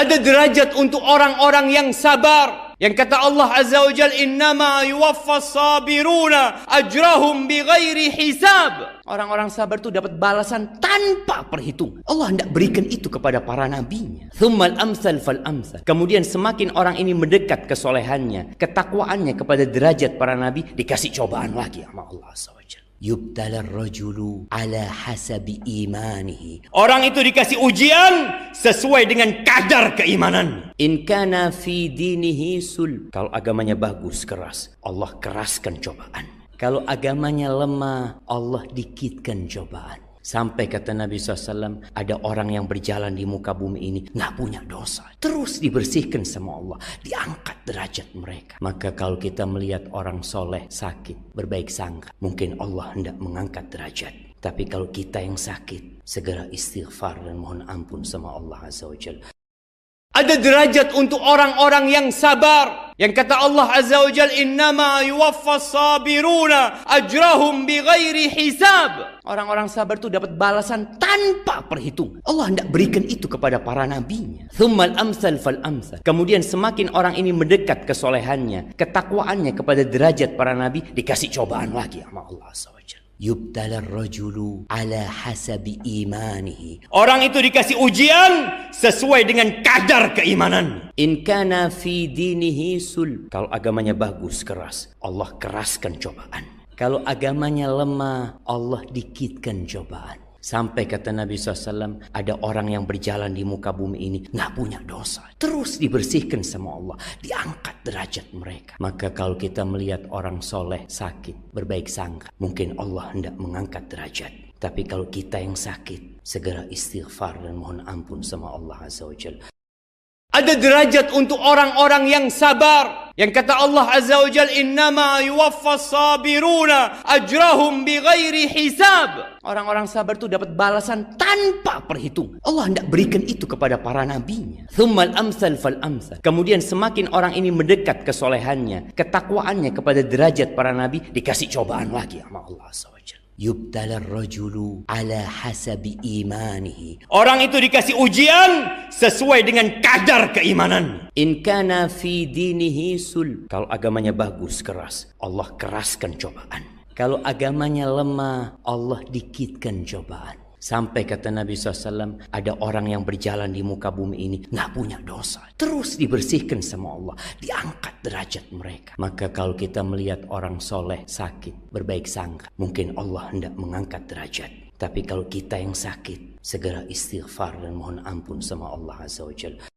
Ada derajat untuk orang-orang yang sabar. Yang kata Allah Azza wa Jalla, innama yuwaffas sabiruna ajrahum bighairi hisab. Orang-orang sabar itu dapat balasan tanpa perhitungan. Allah hendak berikan itu kepada para nabinya. Tsummal amsal fal amsal. Kemudian semakin orang ini mendekat kesolehannya, ketakwaannya kepada derajat para nabi, dikasih cobaan lagi sama Allah Azza wa Jalla. Yubtalar rajulu ala hasabi imanihi. Orang itu dikasih ujian sesuai dengan kadar keimanan. In kana fi dinihi sul. Kalau agamanya bagus, keras, Allah keraskan cobaan. Kalau agamanya lemah, Allah dikitkan cobaan. Sampai kata Nabi SAW, ada orang yang berjalan di muka bumi ini nggak punya dosa, terus dibersihkan sama Allah, diangkat derajat mereka. Maka kalau kita melihat orang soleh sakit, berbaik sangka, mungkin Allah hendak mengangkat derajat. Tapi kalau kita yang sakit, segera istighfar dan mohon ampun sama Allah Azza wa Jalla. Ada derajat untuk orang-orang yang sabar. Yang kata Allah Azza wa Jalla, innama yuwaffas sabiruna ajrahum bighairi hisab. Orang-orang sabar itu dapat balasan tanpa perhitungan. Allah hendak berikan itu kepada para nabinya. Tsummal amsal fal amsal. Kemudian semakin orang ini mendekat kesolehannya, ketakwaannya kepada derajat para nabi, dikasih cobaan lagi sama Allah Azza wa Jalla. Yubtalar rajulu ala hasabi imanihi. Orang itu dikasih ujian sesuai dengan kadar keimanan. In kana fi dinihi sul. Kalau agamanya bagus, keras, Allah keraskan cobaan. Kalau agamanya lemah, Allah dikitkan cobaan. Sampai kata Nabi SAW, ada orang yang berjalan di muka bumi ini nggak punya dosa, terus dibersihkan sama Allah, diangkat derajat mereka. Maka kalau kita melihat orang soleh sakit, berbaik sangka, mungkin Allah hendak mengangkat derajat. Tapi kalau kita yang sakit, segera istighfar dan mohon ampun sama Allah Azza wa Jalla. Ada derajat untuk orang-orang yang sabar. Yang kata Allah Azza wa Jalla, innama yuwaffas sabiruna ajrahum bighairi hisab. Orang-orang sabar itu dapat balasan tanpa perhitungan. Allah hendak berikan itu kepada para nabinya. Tsummal amsal fal amsal. Kemudian semakin orang ini mendekat kesolehannya, ketakwaannya kepada derajat para nabi, dikasih cobaan lagi sama Allah Azza wa Jalla. Yubtalar rajulu ala hasabi imanihi. Orang itu dikasih ujian sesuai dengan kadar keimanan. In kana fi dinihi sul. Kalau agamanya bagus, keras, Allah keraskan cobaan. Kalau agamanya lemah, Allah dikitkan cobaan. Sampai kata Nabi SAW, ada orang yang berjalan di muka bumi ini nggak punya dosa, terus dibersihkan sama Allah, diangkat derajat mereka. Maka kalau kita melihat orang soleh sakit, berbaik sangka, mungkin Allah hendak mengangkat derajat. Tapi kalau kita yang sakit, segera istighfar dan mohon ampun sama Allah Azza wa Jalla.